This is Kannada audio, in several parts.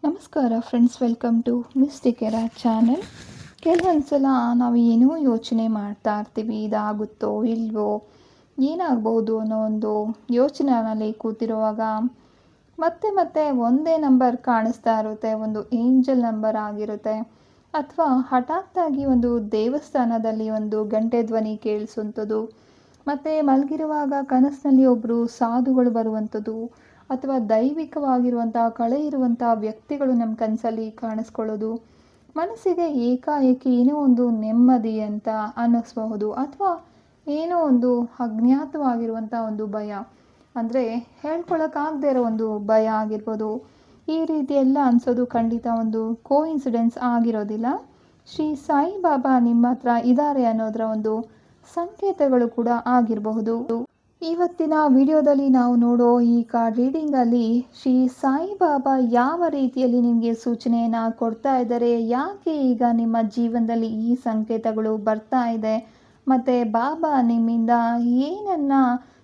ನಮಸ್ಕಾರ friends, welcome to Mystic Era channel. ಕೆಲವೊಂದು ಸಲ ನಾವು ಏನೋ ಯೋಚನೆ ಮಾಡ್ತಾ ಇರ್ತೀವಿ, ಇದಾಗುತ್ತೋ ಇಲ್ವೋ, ಏನಾಗ್ಬೋದು ಅನ್ನೋ ಒಂದು ಯೋಚನೆಯಲ್ಲಿ ಕೂತಿರುವಾಗ ಮತ್ತೆ ಮತ್ತೆ ಒಂದೇ ನಂಬರ್ ಕಾಣಿಸ್ತಾ ಇರುತ್ತೆ. ಒಂದು ಏಂಜಲ್ ನಂಬರ್ ಆಗಿರುತ್ತೆ, ಅಥವಾ ಹಠಾತ್ತಾಗಿ ಒಂದು ದೇವಸ್ಥಾನದಲ್ಲಿ ಒಂದು ಗಂಟೆ ಧ್ವನಿ ಕೇಳಿಸುವಂಥದ್ದು, ಮತ್ತು ಮಲಗಿರುವಾಗ ಕನಸಿನಲ್ಲಿ ಒಬ್ಬರು ಸಾಧುಗಳು ಬರುವಂಥದ್ದು, ಅಥವಾ ದೈವಿಕವಾಗಿರುವಂಥ ಕಳೆ ಇರುವಂಥ ವ್ಯಕ್ತಿಗಳು ನಮ್ಮ ಕನಸಲ್ಲಿ ಕಾಣಿಸ್ಕೊಳ್ಳೋದು, ಮನಸ್ಸಿಗೆ ಏಕಾಏಕಿ ಏನೋ ಒಂದು ನೆಮ್ಮದಿ ಅಂತ ಅನ್ನಿಸ್ಬಹುದು, ಅಥವಾ ಏನೋ ಒಂದು ಅಜ್ಞಾತವಾಗಿರುವಂಥ ಒಂದು ಭಯ, ಅಂದರೆ ಹೇಳ್ಕೊಳಕ್ಕಾಗದೇ ಇರೋ ಒಂದು ಭಯ ಆಗಿರ್ಬೋದು. ಈ ರೀತಿ ಎಲ್ಲ ಅನಿಸೋದು ಖಂಡಿತ ಒಂದು ಕೋಇನ್ಸಿಡೆನ್ಸ್ ಆಗಿರೋದಿಲ್ಲ. ಶ್ರೀ ಸಾಯಿಬಾಬಾ ನಿಮ್ಮ ಹತ್ರ ಇದ್ದಾರೆ ಅನ್ನೋದರ ಒಂದು ಸಂಕೇತಗಳು ಕೂಡ ಆಗಿರಬಹುದು. ಇವತ್ತಿನ ವಿಡಿಯೋದಲ್ಲಿ ನಾವು ನೋಡೋ ಈ ಕಾರ್ಡ್ ರೀಡಿಂಗಲ್ಲಿ ಶ್ರೀ ಸಾಯಿಬಾಬಾ ಯಾವ ರೀತಿಯಲ್ಲಿ ನಿಮಗೆ ಸೂಚನೆಯನ್ನು ಕೊಡ್ತಾ ಇದ್ದಾರೆ, ಯಾಕೆ ಈಗ ನಿಮ್ಮ ಜೀವನದಲ್ಲಿ ಈ ಸಂಕೇತಗಳು ಬರ್ತಾ ಇದೆ, ಮತ್ತು ಬಾಬಾ ನಿಮ್ಮಿಂದ ಏನನ್ನು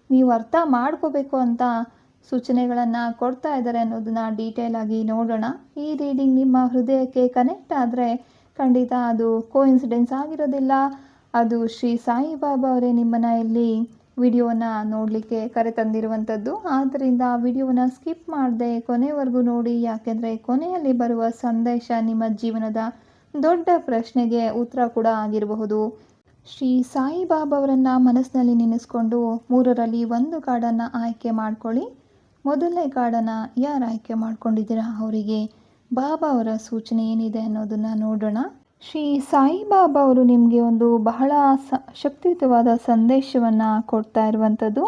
ನೀವು ಅರ್ಥ ಮಾಡ್ಕೋಬೇಕು ಅಂತ ಸೂಚನೆಗಳನ್ನು ಕೊಡ್ತಾ ಇದ್ದಾರೆ ಅನ್ನೋದನ್ನ ಡೀಟೇಲ್ ಆಗಿ ನೋಡೋಣ. ಈ ರೀಡಿಂಗ್ ನಿಮ್ಮ ಹೃದಯಕ್ಕೆ ಕನೆಕ್ಟ್ ಆದರೆ ಖಂಡಿತ ಅದು ಕೋಇನ್ಸಿಡೆನ್ಸ್ ಆಗಿರೋದಿಲ್ಲ. ಅದು ಶ್ರೀ ಸಾಯಿಬಾಬಾ ಅವರೇ ನಿಮ್ಮನ್ನು ಇಲ್ಲಿ ವಿಡಿಯೋನ ನೋಡಲಿಕ್ಕೆ ಕರೆತಂದಿರುವಂಥದ್ದು. ಆದ್ದರಿಂದ ವಿಡಿಯೋನ ಸ್ಕಿಪ್ ಮಾಡದೆ ಕೊನೆವರೆಗೂ ನೋಡಿ, ಯಾಕೆಂದರೆ ಕೊನೆಯಲ್ಲಿ ಬರುವ ಸಂದೇಶ ನಿಮ್ಮ ಜೀವನದ ದೊಡ್ಡ ಪ್ರಶ್ನೆಗೆ ಉತ್ತರ ಕೂಡ ಆಗಿರಬಹುದು. ಶ್ರೀ ಸಾಯಿಬಾಬಾ ಅವರನ್ನು ಮನಸ್ಸಿನಲ್ಲಿ ನೆನೆಸ್ಕೊಂಡು 3ರಲ್ಲಿ 1 ಕಾರ್ಡನ್ನು ಆಯ್ಕೆ ಮಾಡ್ಕೊಳ್ಳಿ. ಮೊದಲನೇ ಕಾರ್ಡನ್ನು ಯಾರು ಆಯ್ಕೆ ಮಾಡ್ಕೊಂಡಿದ್ದೀರಾ ಅವರಿಗೆ ಬಾಬಾ ಅವರ ಸೂಚನೆ ಏನಿದೆ ಅನ್ನೋದನ್ನು ನೋಡೋಣ. ಶ್ರೀ ಸಾಯಿಬಾಬಾ ಅವರು ನಿಮಗೆ ಒಂದು ಬಹಳ ಶಕ್ತಿಯುತವಾದ ಸಂದೇಶವನ್ನು ಕೊಡ್ತಾ ಇರುವಂಥದ್ದು.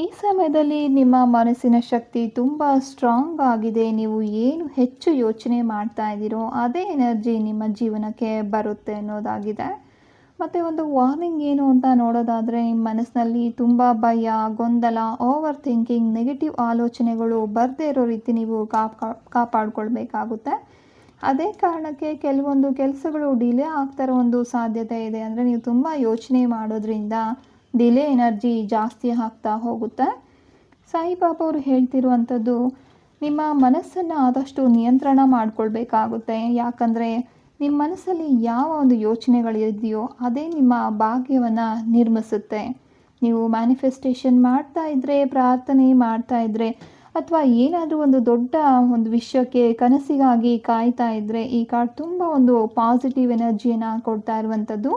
ಈ ಸಮಯದಲ್ಲಿ ನಿಮ್ಮ ಮನಸ್ಸಿನ ಶಕ್ತಿ ತುಂಬ ಸ್ಟ್ರಾಂಗ್ ಆಗಿದೆ. ನೀವು ಏನು ಹೆಚ್ಚು ಯೋಚನೆ ಮಾಡ್ತಾ ಇದ್ದೀರೋ ಅದೇ ಎನರ್ಜಿ ನಿಮ್ಮ ಜೀವನಕ್ಕೆ ಬರುತ್ತೆ ಅನ್ನೋದಾಗಿದೆ. ಮತ್ತು ಒಂದು ವಾರ್ನಿಂಗ್ ಏನು ಅಂತ ನೋಡೋದಾದರೆ, ನಿಮ್ಮ ಮನಸ್ಸಿನಲ್ಲಿ ತುಂಬ ಭಯ, ಗೊಂದಲ, ಓವರ್ ಥಿಂಕಿಂಗ್, ನೆಗೆಟಿವ್ ಆಲೋಚನೆಗಳು ಬರದೇ ಇರೋ ರೀತಿ ನೀವು ಕಾಪಾಡ್ಕೊಳ್ಬೇಕಾಗುತ್ತೆ. ಅದೇ ಕಾರಣಕ್ಕೆ ಕೆಲವೊಂದು ಕೆಲಸಗಳು ಡಿಲೇ ಆಗ್ತಾ ಇರೋ ಒಂದು ಸಾಧ್ಯತೆ ಇದೆ. ಅಂದರೆ ನೀವು ತುಂಬ ಯೋಚನೆ ಮಾಡೋದ್ರಿಂದ ಡಿಲೇ ಎನರ್ಜಿ ಜಾಸ್ತಿ ಆಗ್ತಾ ಹೋಗುತ್ತೆ. ಸಾಯಿಬಾಬಾ ಅವರು ಹೇಳ್ತಿರುವಂಥದ್ದು, ನಿಮ್ಮ ಮನಸ್ಸನ್ನು ಆದಷ್ಟು ನಿಯಂತ್ರಣ ಮಾಡ್ಕೊಳ್ಬೇಕಾಗುತ್ತೆ. ಯಾಕಂದರೆ ನಿಮ್ಮ ಮನಸ್ಸಲ್ಲಿ ಯಾವ ಒಂದು ಯೋಚನೆಗಳಿದೆಯೋ ಅದೇ ನಿಮ್ಮ ಭಾಗ್ಯವನ್ನು ನಿರ್ಮಿಸುತ್ತೆ. ನೀವು ಮ್ಯಾನಿಫೆಸ್ಟೇಷನ್ ಮಾಡ್ತಾ ಇದ್ದರೆ, ಪ್ರಾರ್ಥನೆ ಮಾಡ್ತಾ ಇದ್ದರೆ, ಅಥವಾ ಏನಾದರೂ ಒಂದು ದೊಡ್ಡ ಒಂದು ವಿಷಯಕ್ಕೆ ಕನಸಿಗಾಗಿ ಕಾಯ್ತಾ ಇದ್ದರೆ, ಈ ಕಾರ್ಡ್ ತುಂಬ ಒಂದು ಪಾಸಿಟಿವ್ ಎನರ್ಜಿಯನ್ನು ಕೊಡ್ತಾ ಇರುವಂಥದ್ದು.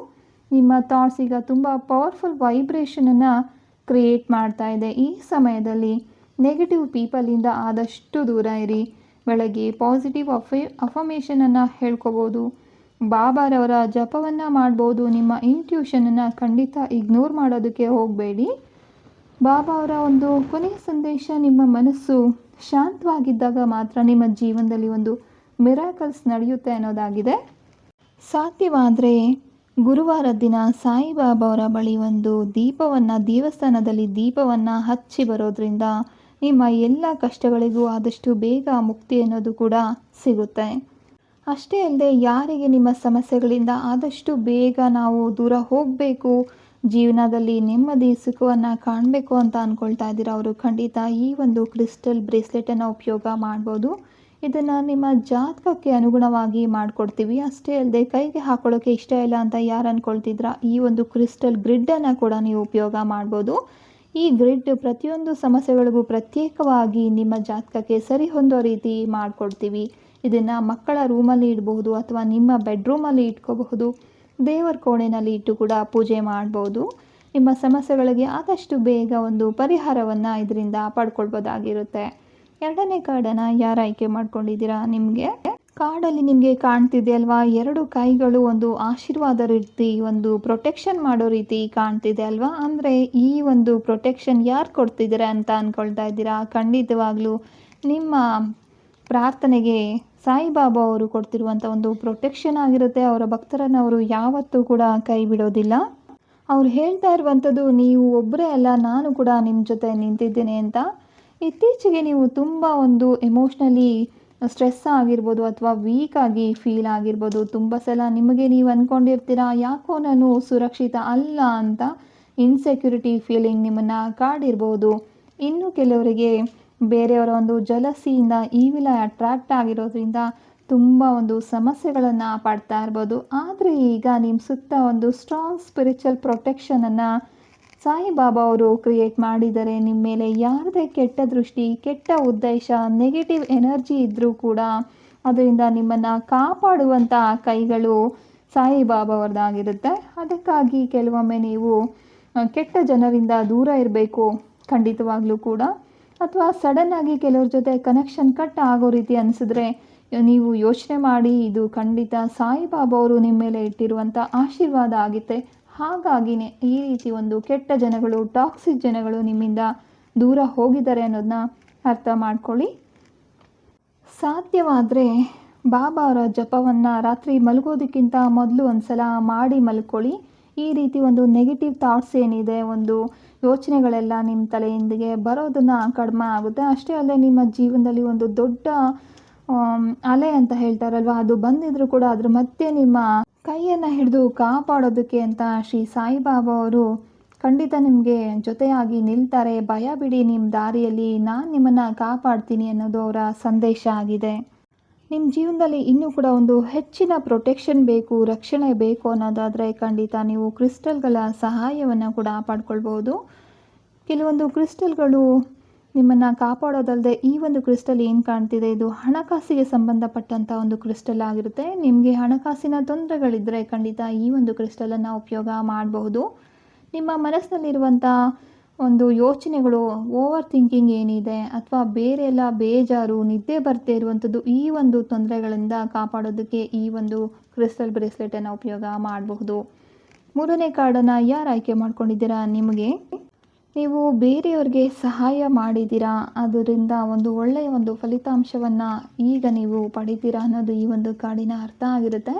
ನಿಮ್ಮ ಥಾಟ್ಸ್ ಈಗ ತುಂಬ ಪವರ್ಫುಲ್ ವೈಬ್ರೇಷನನ್ನು ಕ್ರಿಯೇಟ್ ಮಾಡ್ತಾ ಇದೆ. ಈ ಸಮಯದಲ್ಲಿ ನೆಗೆಟಿವ್ ಪೀಪಲಿಂದ ಆದಷ್ಟು ದೂರ ಇರಿ. ಬೆಳಗ್ಗೆ ಪಾಸಿಟಿವ್ ಅಫರ್ಮೇಷನನ್ನು ಹೇಳ್ಕೋಬೋದು, ಬಾಬಾರವರ ಜಪವನ್ನು ಮಾಡ್ಬೋದು. ನಿಮ್ಮ ಇಂಟ್ಯೂಷನನ್ನು ಖಂಡಿತ ಇಗ್ನೋರ್ ಮಾಡೋದಕ್ಕೆ ಹೋಗಬೇಡಿ. ಬಾಬಾ ಅವರ ಒಂದು ಕೊನೆಯ ಸಂದೇಶ, ನಿಮ್ಮ ಮನಸ್ಸು ಶಾಂತವಾಗಿದ್ದಾಗ ಮಾತ್ರ ನಿಮ್ಮ ಜೀವನದಲ್ಲಿ ಒಂದು ಮಿರಾಕಲ್ಸ್ ನಡೆಯುತ್ತೆ ಅನ್ನೋದಾಗಿದೆ. ಸಾಧ್ಯವಾದರೆ ಗುರುವಾರ ದಿನ ಸಾಯಿಬಾಬಾ ಅವರ ಬಳಿ ಒಂದು ದೇವಸ್ಥಾನದಲ್ಲಿ ದೀಪವನ್ನು ಹಚ್ಚಿ ಬರೋದ್ರಿಂದ ನಿಮ್ಮ ಎಲ್ಲ ಕಷ್ಟಗಳಿಗೂ ಆದಷ್ಟು ಬೇಗ ಮುಕ್ತಿ ಅನ್ನೋದು ಕೂಡ ಸಿಗುತ್ತೆ. ಅಷ್ಟೇ ಅಲ್ಲದೆ, ಯಾರಿಗೆ ನಿಮ್ಮ ಸಮಸ್ಯೆಗಳಿಂದ ಆದಷ್ಟು ಬೇಗ ನಾವು ದೂರ ಹೋಗಬೇಕು, ಜೀವನದಲ್ಲಿ ನೆಮ್ಮದಿ ಸುಖವನ್ನು ಕಾಣಬೇಕು ಅಂತ ಅಂದ್ಕೊಳ್ತಾ ಇದ್ದೀರಾ, ಅವರು ಖಂಡಿತ ಈ ಒಂದು ಕ್ರಿಸ್ಟಲ್ ಬ್ರೇಸ್ಲೆಟನ್ನು ಉಪಯೋಗ ಮಾಡ್ಬೋದು. ಇದನ್ನು ನಿಮ್ಮ ಜಾತಕಕ್ಕೆ ಅನುಗುಣವಾಗಿ ಮಾಡಿಕೊಡ್ತೀವಿ. ಅಷ್ಟೇ ಅಲ್ಲದೆ, ಕೈಗೆ ಹಾಕೊಳ್ಳೋಕ್ಕೆ ಇಷ್ಟ ಇಲ್ಲ ಅಂತ ಯಾರು ಅಂದ್ಕೊಳ್ತಿದ್ರಾ, ಈ ಒಂದು ಕ್ರಿಸ್ಟಲ್ ಗ್ರಿಡ್ಡನ್ನು ಕೂಡ ನೀವು ಉಪಯೋಗ ಮಾಡ್ಬೋದು. ಈ ಗ್ರಿಡ್ ಪ್ರತಿಯೊಂದು ಸಮಸ್ಯೆಗಳಿಗೂ ಪ್ರತ್ಯೇಕವಾಗಿ ನಿಮ್ಮ ಜಾತಕಕ್ಕೆ ಸರಿ ಹೊಂದೋ ರೀತಿ ಮಾಡಿಕೊಡ್ತೀವಿ. ಇದನ್ನು ಮಕ್ಕಳ ರೂಮಲ್ಲಿ ಇಡಬಹುದು, ಅಥವಾ ನಿಮ್ಮ ಬೆಡ್ರೂಮಲ್ಲಿ ಇಟ್ಕೋಬಹುದು, ದೇವರ ಕೋಣೆಯಲ್ಲಿ ಇಟ್ಟು ಕೂಡ ಪೂಜೆ ಮಾಡ್ಬೋದು. ನಿಮ್ಮ ಸಮಸ್ಯೆಗಳಿಗೆ ಆದಷ್ಟು ಬೇಗ ಒಂದು ಪರಿಹಾರವನ್ನು ಇದರಿಂದ ಪಡ್ಕೊಳ್ಬೋದಾಗಿರುತ್ತೆ. 2ನೇ ಕಾರ್ಡನ್ನು ಯಾರು ಆಯ್ಕೆ ಮಾಡ್ಕೊಂಡಿದ್ದೀರಾ, ನಿಮಗೆ ಕಾರ್ಡಲ್ಲಿ ನಿಮಗೆ ಕಾಣ್ತಿದೆ ಅಲ್ವಾ, 2 ಕೈಗಳು ಒಂದು ಆಶೀರ್ವಾದ ರೀತಿ, ಒಂದು ಪ್ರೊಟೆಕ್ಷನ್ ಮಾಡೋ ರೀತಿ ಕಾಣ್ತಿದೆ ಅಲ್ವಾ. ಅಂದರೆ ಈ ಒಂದು ಪ್ರೊಟೆಕ್ಷನ್ ಯಾರು ಕೊಡ್ತಿದ್ದೀರಾ ಅಂತ ಅಂದ್ಕೊಳ್ತಾ ಇದ್ದೀರಾ, ಖಂಡಿತವಾಗ್ಲೂ ನಿಮ್ಮ ಪ್ರಾರ್ಥನೆಗೆ ಸಾಯಿಬಾಬಾ ಅವರು ಕೊಡ್ತಿರುವಂಥ ಒಂದು ಪ್ರೊಟೆಕ್ಷನ್ ಆಗಿರುತ್ತೆ. ಅವರ ಭಕ್ತರನ್ನು ಅವರು ಯಾವತ್ತೂ ಕೂಡ ಕೈ ಬಿಡೋದಿಲ್ಲ. ಅವ್ರು ಹೇಳ್ತಾ ಇರುವಂಥದ್ದು, ನೀವು ಒಬ್ಬರೇ ಅಲ್ಲ, ನಾನು ಕೂಡ ನಿಮ್ಮ ಜೊತೆ ನಿಂತಿದ್ದೇನೆ ಅಂತ. ಇತ್ತೀಚೆಗೆ ನೀವು ತುಂಬ ಒಂದು ಎಮೋಷ್ನಲಿ ಸ್ಟ್ರೆಸ್ ಆಗಿರ್ಬೋದು, ಅಥವಾ ವೀಕ್ ಆಗಿ ಫೀಲ್ ಆಗಿರ್ಬೋದು. ತುಂಬ ಸಲ ನಿಮಗೆ ನೀವು ಅಂದ್ಕೊಂಡಿರ್ತೀರಾ, ಯಾಕೋ ನಾನು ಸುರಕ್ಷಿತ ಅಲ್ಲ ಅಂತ ಇನ್ಸೆಕ್ಯೂರಿಟಿ ಫೀಲಿಂಗ್ ನಿಮ್ಮನ್ನು ಕಾಡಿರ್ಬೋದು. ಇನ್ನು ಕೆಲವರಿಗೆ ಬೇರೆಯವರ ಒಂದು ಜಲಸಿಯಿಂದ ಈವಿಲ ಅಟ್ರಾಕ್ಟ್ ಆಗಿರೋದ್ರಿಂದ ತುಂಬ ಒಂದು ಸಮಸ್ಯೆಗಳನ್ನು ಪಡ್ತಾ ಇರ್ಬೋದು. ಆದರೆ ಈಗ ನಿಮ್ಮ ಸುತ್ತ ಒಂದು ಸ್ಟ್ರಾಂಗ್ ಸ್ಪಿರಿಚುವಲ್ ಪ್ರೊಟೆಕ್ಷನನ್ನು ಸಾಯಿಬಾಬಾ ಅವರು ಕ್ರಿಯೇಟ್ ಮಾಡಿದ್ದಾರೆ. ನಿಮ್ಮ ಮೇಲೆ ಯಾರದೇ ಕೆಟ್ಟ ದೃಷ್ಟಿ, ಕೆಟ್ಟ ಉದ್ದೇಶ, ನೆಗೆಟಿವ್ ಎನರ್ಜಿ ಇದ್ದರೂ ಕೂಡ ಅದರಿಂದ ನಿಮ್ಮನ್ನು ಕಾಪಾಡುವಂಥ ಕೈಗಳು ಸಾಯಿಬಾಬಾ ಅವ್ರದ್ದಾಗಿರುತ್ತೆ. ಅದಕ್ಕಾಗಿ ಕೆಲವೊಮ್ಮೆ ನೀವು ಕೆಟ್ಟ ಜನರಿಂದ ದೂರ ಇರಬೇಕು ಖಂಡಿತವಾಗ್ಲೂ ಕೂಡ, ಅಥವಾ ಸಡನ್ನಾಗಿ ಕೆಲವ್ರ ಜೊತೆ ಕನೆಕ್ಷನ್ ಕಟ್ ಆಗೋ ರೀತಿ ಅನಿಸಿದ್ರೆ ನೀವು ಯೋಚನೆ ಮಾಡಿ, ಇದು ಖಂಡಿತ ಸಾಯಿಬಾಬಾ ಅವರು ನಿಮ್ಮ ಮೇಲೆ ಇಟ್ಟಿರುವಂಥ ಆಶೀರ್ವಾದ ಆಗುತ್ತೆ. ಹಾಗಾಗಿನೇ ಈ ರೀತಿ ಒಂದು ಕೆಟ್ಟ ಜನಗಳು, ಟಾಕ್ಸಿಕ್ ಜನಗಳು ನಿಮ್ಮಿಂದ ದೂರ ಹೋಗಿದ್ದಾರೆ ಅನ್ನೋದನ್ನ ಅರ್ಥ ಮಾಡ್ಕೊಳ್ಳಿ. ಸಾಧ್ಯವಾದರೆ ಬಾಬಾ ಅವರ ಜಪವನ್ನು ರಾತ್ರಿ ಮಲಗೋದಕ್ಕಿಂತ ಮೊದಲು ಒಂದು ಸಲ ಮಾಡಿ ಮಲ್ಕೊಳ್ಳಿ. ಈ ರೀತಿ ಒಂದು ನೆಗೆಟಿವ್ ಥಾಟ್ಸ್ ಏನಿದೆ, ಒಂದು ಯೋಚನೆಗಳೆಲ್ಲ ನಿಮ್ಮ ತಲೆಯಿಂದಿಗೆ ಬರೋದನ್ನು ಕಡಿಮೆ ಆಗುತ್ತೆ. ಅಷ್ಟೇ ಅಲ್ಲದೆ ನಿಮ್ಮ ಜೀವನದಲ್ಲಿ ಒಂದು ದೊಡ್ಡ ಅಲೆ ಅಂತ ಹೇಳ್ತಾರಲ್ವ, ಅದು ಬಂದಿದ್ರೂ ಕೂಡ ಅದ್ರ ಮಧ್ಯೆ ನಿಮ್ಮ ಕೈಯನ್ನು ಹಿಡಿದು ಕಾಪಾಡೋದಕ್ಕೆ ಅಂತ ಶ್ರೀ ಸಾಯಿಬಾಬಾ ಅವರು ಖಂಡಿತ ನಿಮಗೆ ಜೊತೆಯಾಗಿ ನಿಲ್ತಾರೆ. ಭಯ ಬಿಡಿ, ನಿಮ್ಮ ದಾರಿಯಲ್ಲಿ ನಾನು ನಿಮ್ಮನ್ನು ಕಾಪಾಡ್ತೀನಿ ಅನ್ನೋದು ಅವರ ಸಂದೇಶ ಆಗಿದೆ. ನಿಮ್ಮ ಜೀವನದಲ್ಲಿ ಇನ್ನೂ ಕೂಡ ಒಂದು ಹೆಚ್ಚಿನ ಪ್ರೊಟೆಕ್ಷನ್ ಬೇಕು, ರಕ್ಷಣೆ ಬೇಕು ಅನ್ನೋದಾದರೆ ಖಂಡಿತ ನೀವು ಕ್ರಿಸ್ಟಲ್ಗಳ ಸಹಾಯವನ್ನು ಕೂಡ ಪಡ್ಕೊಳ್ಬೋದು. ಕೆಲವೊಂದು ಕ್ರಿಸ್ಟಲ್ಗಳು ನಿಮ್ಮನ್ನು ಕಾಪಾಡೋದಲ್ಲದೆ, ಈ ಒಂದು ಕ್ರಿಸ್ಟಲ್ ಏನು ಕಾಣ್ತಿದೆ ಇದು ಹಣಕಾಸಿಗೆ ಸಂಬಂಧಪಟ್ಟಂಥ ಒಂದು ಕ್ರಿಸ್ಟಲ್ ಆಗಿರುತ್ತೆ. ನಿಮಗೆ ಹಣಕಾಸಿನ ತೊಂದರೆಗಳಿದ್ದರೆ ಖಂಡಿತ ಈ ಒಂದು ಕ್ರಿಸ್ಟಲನ್ನು ಉಪಯೋಗ ಮಾಡಬಹುದು. ನಿಮ್ಮ ಮನಸ್ಸಿನಲ್ಲಿರುವಂಥ ಒಂದು ಯೋಚನೆಗಳು, ಓವರ್ ಥಿಂಕಿಂಗ್ ಏನಿದೆ, ಅಥವಾ ಬೇರೆ ಎಲ್ಲ ಬೇಜಾರು, ನಿದ್ದೆ ಬರ್ತಾ ಇರುವಂಥದ್ದು, ಈ ಒಂದು ತೊಂದರೆಗಳಿಂದ ಕಾಪಾಡೋದಕ್ಕೆ ಈ ಒಂದು ಕ್ರಿಸ್ಟಲ್ ಬ್ರೇಸ್ಲೆಟನ್ನು ಉಪಯೋಗ ಮಾಡಬಹುದು. ಮೂರನೇ ಕಾರ್ಡನ್ನು ಯಾರು ಆಯ್ಕೆ ಮಾಡ್ಕೊಂಡಿದ್ದೀರಾ? ನೀವು ಬೇರೆಯವ್ರಿಗೆ ಸಹಾಯ ಮಾಡಿದ್ದೀರಾ, ಅದರಿಂದ ಒಂದು ಒಳ್ಳೆಯ ಒಂದು ಫಲಿತಾಂಶವನ್ನು ಈಗ ನೀವು ಪಡಿತೀರಾ ಅನ್ನೋದು ಈ ಒಂದು ಕಾರ್ಡಿನ ಅರ್ಥ ಆಗಿರುತ್ತೆ.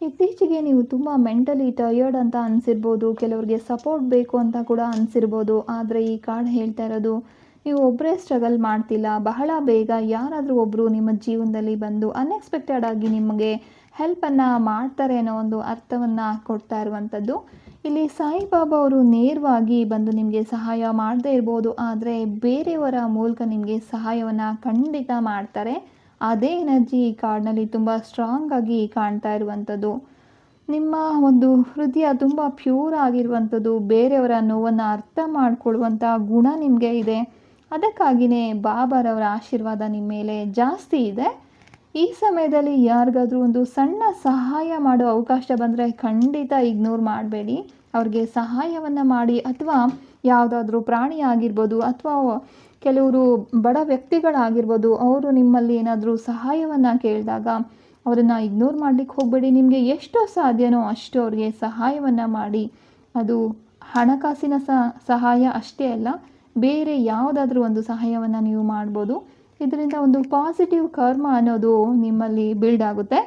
ಇತ್ತೀಚೆಗೆ ನೀವು ತುಂಬ ಮೆಂಟಲಿ ಟಯರ್ಡ್ ಅಂತ ಅನಿಸಿರ್ಬೋದು, ಕೆಲವರಿಗೆ ಸಪೋರ್ಟ್ ಬೇಕು ಅಂತ ಕೂಡ ಅನಿಸಿರ್ಬೋದು. ಆದರೆ ಈ ಕಾರ್ಡ್ ಹೇಳ್ತಾ ಇರೋದು, ನೀವು ಒಬ್ಬರೇ ಸ್ಟ್ರಗಲ್ ಮಾಡ್ತಿಲ್ಲ, ಬಹಳ ಬೇಗ ಯಾರಾದರೂ ಒಬ್ಬರು ನಿಮ್ಮ ಜೀವನದಲ್ಲಿ ಬಂದು ಅನ್ಎಕ್ಸ್ಪೆಕ್ಟೆಡ್ ಆಗಿ ನಿಮಗೆ ಹೆಲ್ಪನ್ನು ಮಾಡ್ತಾರೆ ಅನ್ನೋ ಒಂದು ಅರ್ಥವನ್ನು ಕೊಡ್ತಾ ಇರುವಂಥದ್ದು. ಇಲ್ಲಿ ಸಾಯಿಬಾಬಾ ಅವರು ನೇರವಾಗಿ ಬಂದು ನಿಮಗೆ ಸಹಾಯ ಮಾಡದೇ ಇರ್ಬೋದು, ಆದರೆ ಬೇರೆಯವರ ಮೂಲಕ ನಿಮಗೆ ಸಹಾಯವನ್ನು ಖಂಡಿತ ಮಾಡ್ತಾರೆ. ಅದೇ ಎನರ್ಜಿ ಈ ಕಾರ್ಡ್ನಲ್ಲಿ ತುಂಬ ಸ್ಟ್ರಾಂಗ್ ಆಗಿ ಕಾಣ್ತಾ ಇರುವಂಥದ್ದು. ನಿಮ್ಮ ಒಂದು ಹೃದಯ ತುಂಬ ಪ್ಯೂರ್ ಆಗಿರುವಂಥದ್ದು, ಬೇರೆಯವರ ನೋವನ್ನು ಅರ್ಥ ಮಾಡಿಕೊಳ್ಳುವಂಥ ಗುಣ ನಿಮಗೆ ಇದೆ. ಅದಕ್ಕಾಗಿಯೇ ಬಾಬಾರವರ ಆಶೀರ್ವಾದ ನಿಮ್ಮ ಮೇಲೆ ಜಾಸ್ತಿ ಇದೆ. ಈ ಸಮಯದಲ್ಲಿ ಯಾರಿಗಾದ್ರೂ ಒಂದು ಸಣ್ಣ ಸಹಾಯ ಮಾಡೋ ಅವಕಾಶ ಬಂದರೆ ಖಂಡಿತ ಇಗ್ನೋರ್ ಮಾಡಬೇಡಿ. ಅವ್ರಿಗೆ ಸಹಾಯವನ್ನು ಮಾಡಿ, ಅಥವಾ ಯಾವುದಾದ್ರೂ ಪ್ರಾಣಿ ಆಗಿರ್ಬೋದು, ಅಥವಾ ಕೆಲವರು ಬಡ ವ್ಯಕ್ತಿಗಳಾಗಿರ್ಬೋದು, ಅವರು ನಿಮ್ಮಲ್ಲಿ ಏನಾದರೂ ಸಹಾಯವನ್ನು ಕೇಳಿದಾಗ ಅವರನ್ನು ಇಗ್ನೋರ್ ಮಾಡಲಿಕ್ಕೆ ಹೋಗಬೇಡಿ. ನಿಮಗೆ ಎಷ್ಟು ಸಾಧ್ಯನೋ ಅಷ್ಟು ಅವ್ರಿಗೆ ಸಹಾಯವನ್ನು ಮಾಡಿ. ಅದು ಹಣಕಾಸಿನ ಸಹಾಯ ಅಷ್ಟೇ ಅಲ್ಲ, ಬೇರೆ ಯಾವುದಾದ್ರೂ ಒಂದು ಸಹಾಯವನ್ನು ನೀವು ಮಾಡ್ಬೋದು. ಇದರಿಂದ ಒಂದು ಪಾಸಿಟಿವ್ ಕರ್ಮ ಅನ್ನೋದು ನಿಮ್ಮಲ್ಲಿ ಬಿಲ್ಡ್ ಆಗುತ್ತೆ.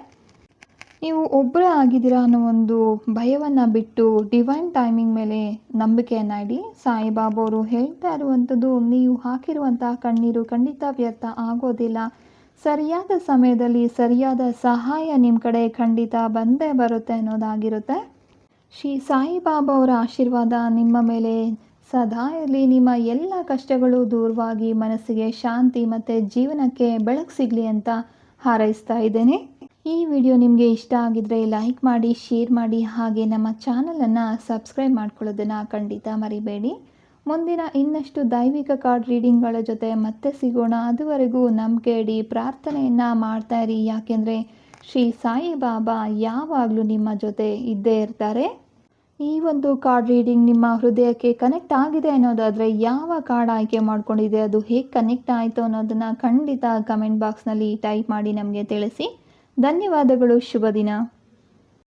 ನೀವು ಒಬ್ಬರೇ ಆಗಿದ್ದೀರಾ ಅನ್ನೋ ಒಂದು ಭಯವನ್ನು ಬಿಟ್ಟು ಡಿವೈನ್ ಟೈಮಿಂಗ್ ಮೇಲೆ ನಂಬಿಕೆಯನ್ನು ಇಡಿ. ಸಾಯಿಬಾಬಾ ಅವರು ಹೇಳ್ತಾ ಇರುವಂಥದ್ದು, ನೀವು ಹಾಕಿರುವಂಥ ಕಣ್ಣೀರು ಖಂಡಿತ ವ್ಯರ್ಥ ಆಗೋದಿಲ್ಲ. ಸರಿಯಾದ ಸಮಯದಲ್ಲಿ ಸರಿಯಾದ ಸಹಾಯ ನಿಮ್ಮ ಕಡೆ ಖಂಡಿತ ಬಂದೇ ಬರುತ್ತೆ ಅನ್ನೋದಾಗಿರುತ್ತೆ. ಶ್ರೀ ಸಾಯಿಬಾಬಾ ಅವರ ಆಶೀರ್ವಾದ ನಿಮ್ಮ ಮೇಲೆ ಸದಾ ಇರಲಿ. ನಿಮ್ಮ ಎಲ್ಲ ಕಷ್ಟಗಳು ದೂರವಾಗಿ ಮನಸ್ಸಿಗೆ ಶಾಂತಿ ಮತ್ತು ಜೀವನಕ್ಕೆ ಬೆಳಕು ಸಿಗಲಿ ಅಂತ ಹಾರೈಸ್ತಾ ಇದ್ದೇನೆ. ಈ ವಿಡಿಯೋ ನಿಮಗೆ ಇಷ್ಟ ಆಗಿದ್ದರೆ ಲೈಕ್ ಮಾಡಿ, ಶೇರ್ ಮಾಡಿ, ಹಾಗೆ ನಮ್ಮ ಚಾನಲನ್ನು ಸಬ್ಸ್ಕ್ರೈಬ್ ಮಾಡ್ಕೊಳ್ಳೋದನ್ನು ಖಂಡಿತ ಮರಿಬೇಡಿ. ಮುಂದಿನ ಇನ್ನಷ್ಟು ದೈವಿಕ ಕಾರ್ಡ್ ರೀಡಿಂಗ್ಗಳ ಜೊತೆ ಮತ್ತೆ ಸಿಗೋಣ. ಅದುವರೆಗೂ ನಂಬಿಕೆ ಇಡಿ, ಪ್ರಾರ್ಥನೆಯನ್ನು ಮಾಡ್ತಾ ಇರಿ. ಯಾಕೆಂದರೆ ಶ್ರೀ ಸಾಯಿಬಾಬಾ ಯಾವಾಗಲೂ ನಿಮ್ಮ ಜೊತೆ ಇದ್ದೇ ಇರ್ತಾರೆ. ಈ ಒಂದು ಕಾರ್ಡ್ ರೀಡಿಂಗ್ ನಿಮ್ಮ ಹೃದಯಕ್ಕೆ ಕನೆಕ್ಟ್ ಆಗಿದೆ ಅನ್ನೋದಾದರೆ, ಯಾವ ಕಾರ್ಡ್ ಆಯ್ಕೆ ಮಾಡ್ಕೊಂಡಿದೆ, ಅದು ಹೇಗೆ ಕನೆಕ್ಟ್ ಆಯಿತು ಅನ್ನೋದನ್ನು ಖಂಡಿತ ಕಮೆಂಟ್ ಬಾಕ್ಸ್ನಲ್ಲಿ ಟೈಪ್ ಮಾಡಿ ನಮಗೆ ತಿಳಿಸಿ. ಧನ್ಯವಾದಗಳು. ಶುಭ ದಿನ.